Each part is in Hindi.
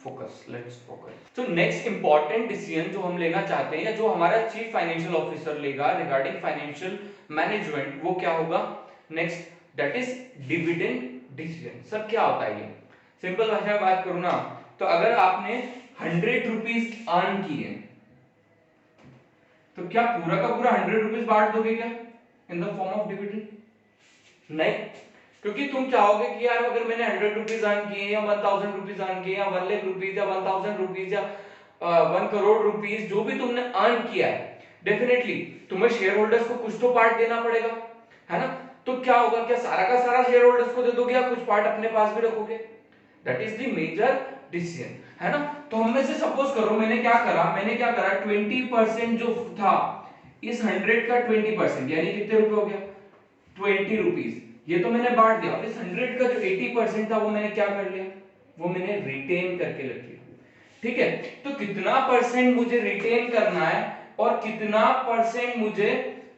Focus, let's focus. तो नेक्स्ट इंपॉर्टेंट डिसीजन जो हम लेना चाहते हैं या जो हमारा चीफ फाइनेंशियल ऑफिसर लेगा रिगार्डिंग फाइनेंशियल मैनेजमेंट, वो क्या होगा next, that is dividend decision. Sir क्या होता है ये? सिंपल भाषा में बात करूं ना, तो अगर आपने 100 रुपीज अर्न किए तो क्या पूरा का पूरा 100 रुपीज बांट दोगे क्या in the form of dividend? नहीं, क्योंकि तुम चाहोगे कि यार अगर मैंने 100 रुपीज अर्न किए या 1000 रुपीज अर्न किए या 1 लाख रुपीज या 1000 रुपीज या 1 करोड़ रुपीज जो भी तुमने अर्न किया है, डेफिनेटली तुम्हें शेयर होल्डर्स को कुछ तो पार्ट देना पड़ेगा, है ना? तो क्या होगा, क्या सारा का सारा शेयर होल्डर्स को दे दोगे या कुछ पार्ट अपने पास भी रखोगे? That is the major decision, है ना? तो हम में से सपोज करो मैंने क्या करा 20% जो था इस 100 का 20% यानी कितने रुपए हो गया 20 रुपीज, ये तो मैंने बांट दिया। इस 100 का जो 80% था वो मैंने क्या कर लिया, वो मैंने रिटेन करके रख लिया। ठीक है, तो कितना परसेंट मुझे रिटेन करना है और कितना परसेंट मुझे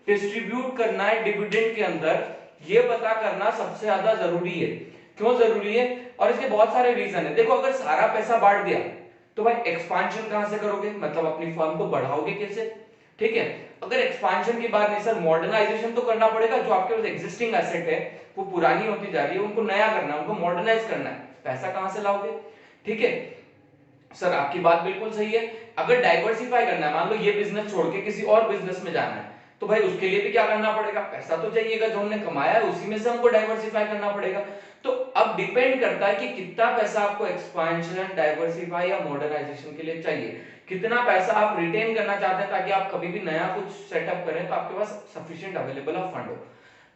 डिस्ट्रीब्यूट करना है डिविडेंड के अंदर, ये पता करना सबसे ज्यादा जरूरी है। क्यों जरूरी है? और इसके बहुत सारे रीजन है। देखो, अगर सारा पैसा बांट दिया तो भाई एक्सपांशन कहां से करोगे, मतलब अपनी फर्म को बढ़ाओगे कैसे? ठीक है, अगर एक्सपांशन की बात नहीं सर, मॉडर्नाइजेशन तो करना पड़ेगा। जो आपके पास एग्जिस्टिंग एसेट है वो पुरानी होती जा रही है, उनको नया करना है, उनको मॉडर्नाइज करना है, पैसा कहां से लाओगे? ठीक है सर, आपकी बात बिल्कुल सही है। अगर डाइवर्सिफाई करना है, मान लो ये बिजनेस छोड़ के किसी और बिजनेस में जाना है, तो भाई उसके लिए भी क्या करना पड़ेगा, पैसा तो चाहिएगा, जो हमने कमाया है उसी में से हमको डाइवर्सिफाई करना पड़ेगा। तो अब डिपेंड करता है कि कितना पैसा आपको एक्सपांशन, डाइवर्सिफाई या मॉडर्नाइजेशन के लिए चाहिए, कितना पैसा आप रिटेन करना चाहते हैं ताकि आप कभी भी नया कुछ सेटअप करें तो आपके पास सफिशिएंट अवेलेबल ऑफ फंड हो।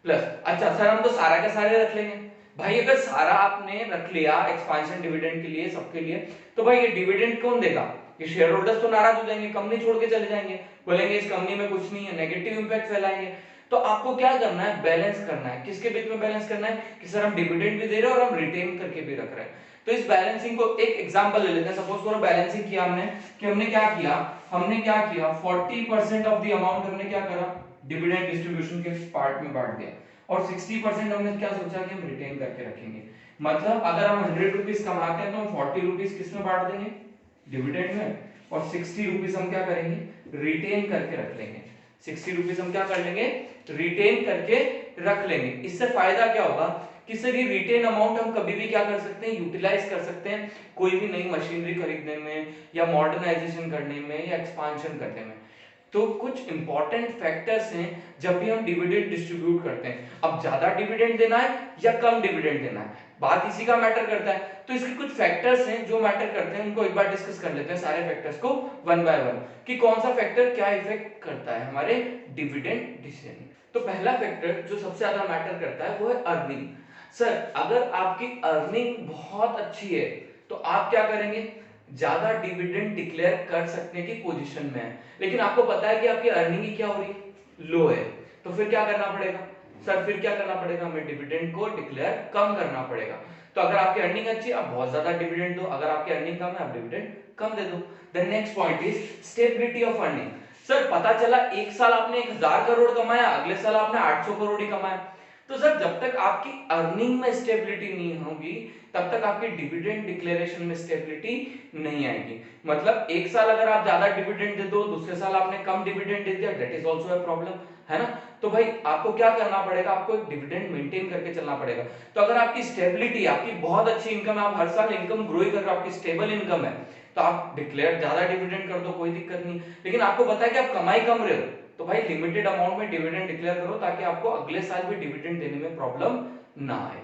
प्लस अच्छा सर, हम तो सारा के सारे रख लेंगे। भाई अगर सारा आपने रख लिया एक्सपांशन डिविडेंड के लिए, सबके लिए, तो भाई ये डिविडेंड कौन देगा? ये शेयर होल्डर्स तो नाराज हो जाएंगे, कंपनी छोड़ के चले जाएंगे, बोलेंगे इस कंपनी में कुछ नहीं है, नेगेटिव इंपैक्ट फैलाएंगे। तो आपको क्या करना है, बैलेंस करना है। किसके बीच में बैलेंस करना है कि सर हम डिविडेंड भी दे रहे हैं और हम रिटेन करके भी रख रहे हैं। तो इस बैलेंसिंग को एक एग्जांपल ले लेते हैं। सपोज करो बैलेंसिंग किया हमने, कि हमने क्या किया 40% ऑफ द अमाउंट हमने क्या करा, डिविडेंड डिस्ट्रीब्यूशन के पार्ट में बांट दिया, और 60% हमने क्या सोचा कि हम रिटेन करके रखेंगे। मतलब अगर हम 100 रुपीज कमाते हैं तो हम 40 रुपीज किस में बांट देंगे, डिविडेंड में, और 60 रुपीज हम क्या करेंगे, रिटेन करके रख लेंगे। 60 रुपीज हम क्या कर लेंगे, रिटेन करके रख लेंगे। इससे फायदा क्या होगा कि सर ये रिटेन अमाउंट हम कभी भी क्या कर सकते हैं, यूटिलाइज कर सकते हैं, कोई भी नई मशीनरी खरीदने में या मॉडर्नाइजेशन करने में या एक्सपांशन करने में। तो कुछ इंपॉर्टेंट फैक्टर्स हैं जब भी हम डिविडेंड डिस्ट्रीब्यूट करते हैं। अब ज्यादा डिविडेंड देना है या कम डिविडेंड देना है, बात इसी का मैटर करता है। तो इसके कुछ फैक्टर्स हैं जो मैटर करते हैं, उनको एक बार डिस्कस कर लेते हैं, सारे फैक्टर्स को वन बाय वन, कि कौन सा फैक्टर क्या इफेक्ट करता है हमारे डिविडेंड डिसीजन। तो पहला फैक्टर जो सबसे ज्यादा मैटर करता है वो है अर्निंग। सर अगर आपकी अर्निंग बहुत अच्छी है तो आप क्या करेंगे, ज्यादा डिविडेंड डिक्लेयर कर सकने की पोजीशन में है, लेकिन आपको पता है कि आपकी अर्निंग ही क्या हो रही है, लो है, तो फिर क्या करना पड़ेगा सर, फिर क्या करना पड़ेगा, हमें डिविडेंड को डिक्लेयर कम करना पड़ेगा। तो अगर आपकी अर्निंग अच्छी है आप बहुत ज्यादा डिविडेंड दो, अगर आपकी अर्निंग कम है आप डिविडेंड कम दे दो। The next point is stability of earning. Sir पता चला एक साल आपने 1000 करोड़ कमाया, अगले साल आपने 800 करोड़ ही कमाया, तो सर जब तक आपकी अर्निंग में स्टेबिलिटी नहीं होगी तब तक आपकी डिविडेंड डिक्लेरेशन में स्टेबिलिटी नहीं आएगी। मतलब एक साल अगर आप ज्यादा डिविडेंड दे दो, दूसरे साल आपने कम डिविडेंड दे दिया, that is also a problem, है ना? तो भाई आपको क्या करना पड़ेगा, आपको एक डिविडेंड मेंटेन करके चलना पड़ेगा। तो अगर आपकी स्टेबिलिटी, आपकी बहुत अच्छी इनकम है, आप हर साल इनकम ग्रो ही कर रहे हो, आपकी स्टेबल इनकम है, तो आप डिक्लेयर ज्यादा डिविडेंड कर दो, कोई दिक्कत नहीं। लेकिन आपको पता है कि आप कमाई कम रहे हो, तो भाई लिमिटेड अमाउंट में डिविडेंड डिक्लेयर करो ताकि आपको अगले साल भी डिविडेंड देने में प्रॉब्लम ना आए।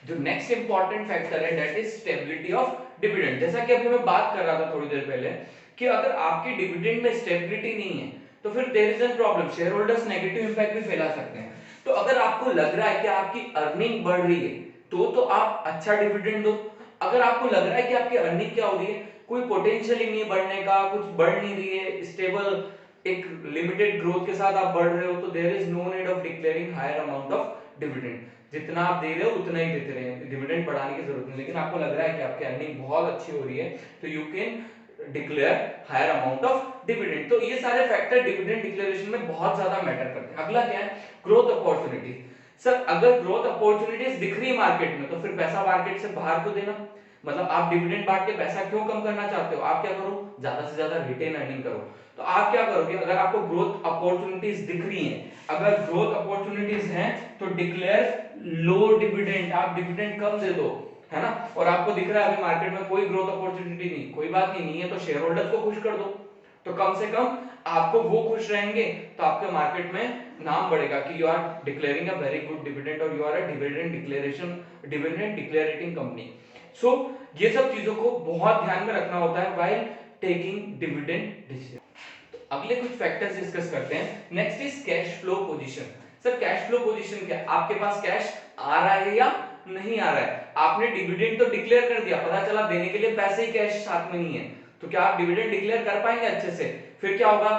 जो नेक्स्ट इंपॉर्टेंट फैक्टर है that is stability of dividend. जैसा कि अभी मैं बात कर रहा था थोड़ी देर पहले कि अगर आपकी डिविडेंड में स्टेबिलिटी नहीं है तो फिर there is an problem, shareholders negative impact भी फैला सकते हैं। तो अगर आपको लग रहा है कि आपकी अर्निंग बढ़ रही है तो आप अच्छा डिविडेंड दो। अगर आपको लग रहा है कि आपकी अर्निंग क्या हो रही है, कोई पोटेंशियल ही नहीं है बढ़ने का, कुछ बढ़ नहीं रही है, स्टेबल एक लिमिटेड ग्रोथ के साथ आप बढ़ रहे हो, तो there is no need of declaring higher amount of dividend. जितना आप दे रहे हो उतना ही देते रहे, डिविडेंड बढ़ाने की जरूरत नहीं। लेकिन आपको लग रहा है कि आपकी अर्निंग बहुत अच्छी हो रही है तो you can declare higher amount of dividend. तो ये सारे फैक्टर डिविडेंड डिक्लेरेशन में बहुत ज्यादा मैटर करते हैं। अगला क्या है, ग्रोथ अपॉर्चुनिटीज। सर अगर ग्रोथ अपॉर्चुनिटीज दिख रही है मार्केट में तो फिर पैसा मार्केट से बाहर को देना, मतलब आप डिविडेंड बांट के पैसा क्यों कम करना चाहते हो? आप क्या करो, ज्यादा से ज्यादा रिटेन अर्निंग करो। तो आप क्या करोगे, अगर आपको ग्रोथ अपॉर्चुनिटीज दिख रही हैं, अगर ग्रोथ अपॉर्चुनिटीज हैं तो डिक्लेयर लो डिविडेंड, आप डिविडेंड कम दे दो, है ना। और आपको दिख रहा है अभी मार्केट में कोई ग्रोथ अपॉर्चुनिटी नहीं, कोई बात नहीं है तो शेयर होल्डर्स को खुश कर दो, तो कम से कम आपको वो खुश रहेंगे, तो आपके मार्केट में नाम बढ़ेगा कि you are declaring a very good dividend और you are a dividend declarating company. So ये सब चीजों को बहुत ध्यान में रखना होता है व्हाइल टेकिंग डिविडेंड डिसीजन। तो अगले कुछ फैक्टर्स डिस्कस करते हैं। Next is cash flow position. Sir cash flow position क्या, आपके पास कैश आ रहा है या नहीं आ रहा है? आपने डिविडेंड तो डिक्लेयर कर दिया, पता चला देने के लिए पैसे ही कैश साथ में नहीं है, तो क्या आप डिविडेंड डिक्लेयर कर पाएंगे अच्छे से? फिर क्या होगा,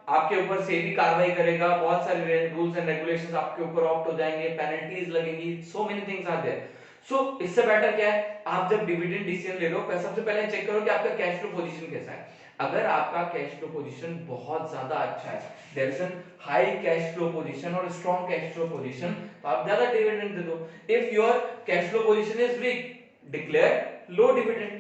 आपके ऊपर सेबी कार्रवाई करेगा, बहुत सारे रूल्स एंड रेगुलेशंस आपके ऊपर ऑप्ट हो जाएंगे, पेनल्टीज लगेंगी, so many things are there. So इससे बेटर क्या है, आप जब डिविडेंड डिसीजन ले लो सबसे पहले चेक करो कि आपका कैश फ्लो पोजीशन कैसा है। अगर आपका कैश फ्लो पोजीशन बहुत ज्यादा अच्छा है, there is an high cash flow position और स्ट्रांग कैश फ्लो पोजीशन, तो आप ज्यादा डिविडेंड दे दो। If your cash flow position is weak, declare low dividend,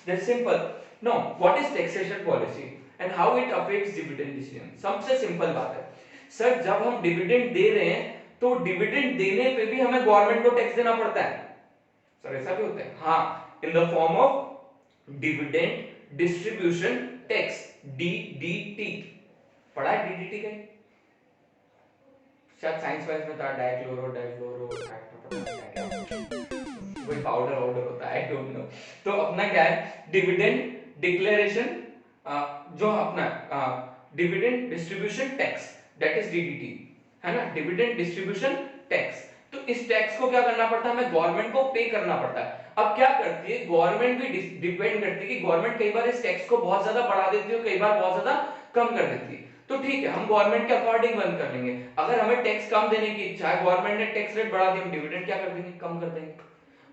that's simple. Now what is taxation policy and how it affects dividend decision? सबसे सिंपल बात है सर, जब हम डिविडेंड दे रहे हैं तो डिविडेंड देने पे भी हमें गवर्नमेंट को टैक्स देना पड़ता है। सर ऐसा भी होता है? हाँ, in the form of dividend distribution tax, DDT. पढ़ा है डीडीटी का? शायद साइंस वाइज में था, डाइक्लोरो कोई पाउडर वाउडर होता है, आई डोंट नो। तो अपना क्या है, डिविडेंड डिक्लेरेशन, जो अपना dividend distribution tax, that is DDT, है ना, डिविडेंड डिस्ट्रीब्यूशन टैक्स। तो इस टैक्स को क्या करना पड़ता है, हमें गवर्नमेंट को पे करना पड़ता है। अब क्या करती है गवर्नमेंट, भी डिपेंड करती है कि गवर्नमेंट कई बार इस टैक्स को बहुत ज्यादा बढ़ा देती है, कई बार बहुत ज्यादा कम कर देती है। तो ठीक है, हम गवर्नमेंट के अकॉर्डिंग बंद कर लेंगे। अगर हमें टैक्स कम देने की इच्छा है, गवर्नमेंट ने टैक्स रेट बढ़ा दिया, हम डिविडेंड क्या कर देंगे, कम कर देंगे।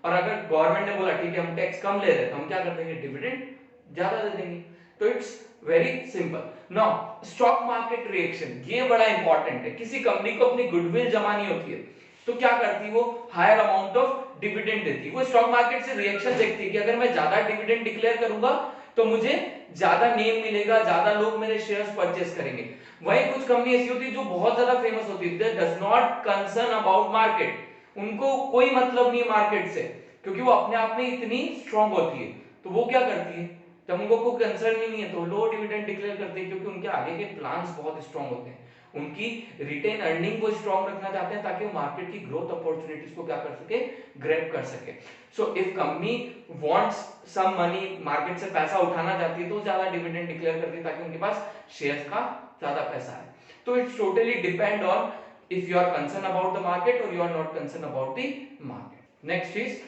और अगर गवर्नमेंट ने बोला ठीक है हम टैक्स कम ले रहे हैं, तो हम क्या कर देंगे, डिविडेंड ज्यादा दे देंगे। तो it's very simple. Now stock market reaction, ये बड़ा इंपॉर्टेंट है। किसी कंपनी को अपनी गुडविल जमानी होती है तो क्या करती है वो, हायर अमाउंट ऑफ डिविडेंड देती है। वो स्टॉक मार्केट से रिएक्शन देखती है कि अगर मैं ज्यादा डिविडेंड डिक्लेयर करूंगा तो मुझे ज्यादा नेम मिलेगा, ज्यादा लोग मेरे शेयर्स परचेस करेंगे। वहीं कुछ कंपनी ऐसी होती है जो बहुत ज्यादा फेमस होती है, दे does not concern about market, उनको कोई मतलब नहीं है मार्केट से, क्योंकि वो अपने आप में इतनी स्ट्रांग होती है। तो वो क्या करती है, जब उनको कोई कंसर्न ही नहीं है तो लो डिविडेंड डिक्लेयर करते हैं, क्योंकि उनके आगे के प्लान्स बहुत स्ट्रांग होते हैं, उनकी रिटेन अर्निंग को स्ट्रांग रखना चाहते हैं ताकि वो मार्केट की ग्रोथ अपॉर्चुनिटीज को क्या कर सके, ग्रैब कर सके। So if company wants some money, market से पैसा उठाना चाहती है तो ज्यादा डिविडेंड डिक्लेयर करती है ताकि उनके पास शेयर्स का ज्यादा पैसा है। तो it's totally depend on if you are concerned about the market or you are not concerned about the market. Next is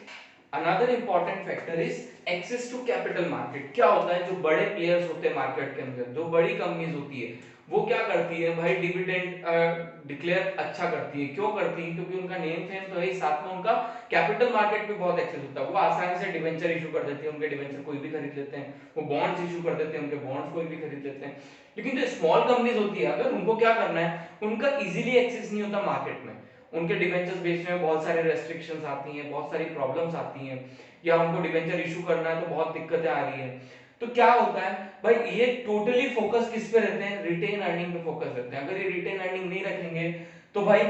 another important factor is access to capital market. क्या होता है, जो बड़े प्लेयर्स होते हैं मार्केट के अंदर, जो बड़ी कंपनीज होती है, वो क्या करती है भाई, डिविडेंड डिक्लेयर अच्छा करती है। क्यों करती है, क्योंकि उनका नेम फेम तो है, साथ में उनका कैपिटल मार्केट पे बहुत एक्सेस होता है। वो आसानी से डिवेंचर इशू कर देती है, उनके डिवेंचर कोई भी खरीद लेते हैं, वो बॉन्ड्स इशू कर देते हैं, उनके बॉन्ड्स कोई भी खरीद लेते हैं। लेकिन जो स्मॉल कंपनीज होती है, अगर उनको क्या करना है, उनका इजीली एक्सेस नहीं होता मार्केट में, उनके डिवेंचर्स बेचने में बहुत सारे रेस्ट्रिक्शंस आती हैं, बहुत सारी प्रॉब्लम्स आती हैं, या उनको डिवेंचर इशू करना है तो बहुत दिक्कतें आ रही हैं। तो क्या होता है भाई, ये टोटली फोकस किस पे रहते हैं, रिटेन अर्निंग पे फोकस रहते हैं। अगर ये रिटेन अर्निंग नहीं रखेंगे तो भाई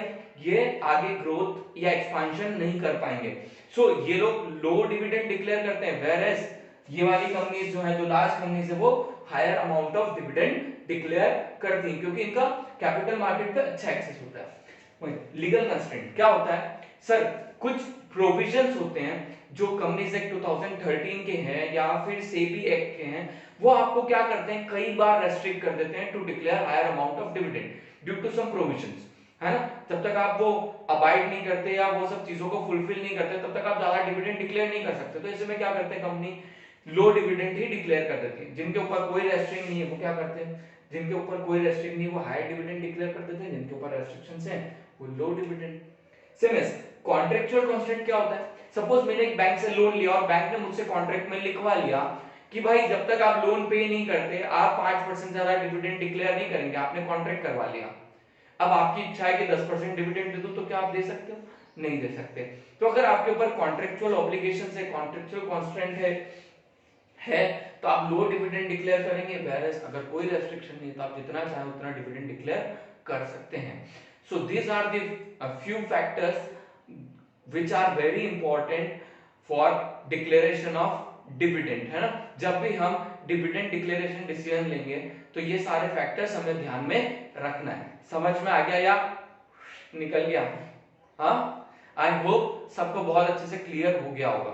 ये आगे ग्रोथ या एक्सपांशन नहीं कर पाएंगे। सो ये लोग लो डिविडेंड डिक्लेयर करते हैं, वेयरएज ये वाली कंपनीज जो है, जो लार्ज कंपनीज है, वो higher amount of dividend declare करती हैं, क्योंकि इनका कैपिटल मार्केट पे अच्छा एक्सेस होता है। लीगल कंस्ट्रेंट क्या होता है सर, कुछ प्रोविजंस होते हैं जो कंपनीज एक्ट 2013 के हैं या फिर सेबी एक्ट के हैं, वो आपको क्या करते हैं, कई बार रेस्ट्रिक्ट कर देते हैं to declare higher amount of dividend due to some provisions, है ना। जब तक आप वो अबाइड नहीं करते या वो सब चीजों को फुलफिल नहीं करते, तब तक आप ज्यादा डिविडेंड डिक्लेयर नहीं कर सकते। तो ऐसे में क्या करते हैं, कंपनी लो डिविडेंड ही डिक्लेयर कर देती है। जिनके ऊपर कोई रेस्ट्रिक्शन नहीं है वो क्या करते हैं, जिनके ऊपर कोई रेस्ट्रिक्शन नहीं है वो हाई डिविडेंड डिक्लेयर कर देते हैं, जिनके ऊपर रेस्ट्रिक्शंस हैं वो low dividend. Same as contractual constant क्या होता है, सपोज मैंने एक बैंक से लोन लिया और बैंक ने मुझसे कॉन्ट्रैक्ट में लिखवा लिया कि भाई जब तक आप लोन पे नहीं करते आप 5% ज्यादा डिविडेंड डिक्लेयर नहीं करेंगे, आपने कॉन्ट्रैक्ट करवा लिया। अब आपकी इच्छा है कि 10% डिविडेंड दे दो, तो क्या आप दे सकते हो? नहीं दे सकते। तो अगर आपके ऊपर कॉन्ट्रेक्चुअल ऑब्लिगेशन है, कॉन्ट्रेक्चुअल कॉन्स्ट्रेंट है तो आप लो डिविडेंड डिक्लेयर करेंगे, वेयरएज अगर कोई रेस्ट्रिक्शन नहीं है तो आप जितना चाहे उतना डिविडेंड डिक्लेयर कर सकते हैं। So these are the few factors which are very important for declaration of dividend, है ना। जब भी हम डिविडेंड डिक्लेरेशन डिसीजन लेंगे तो ये सारे फैक्टर्स हमें ध्यान में रखना है। समझ में आ गया या निकल गया? हाँ, आई होप सबको बहुत अच्छे से क्लियर हो गया होगा।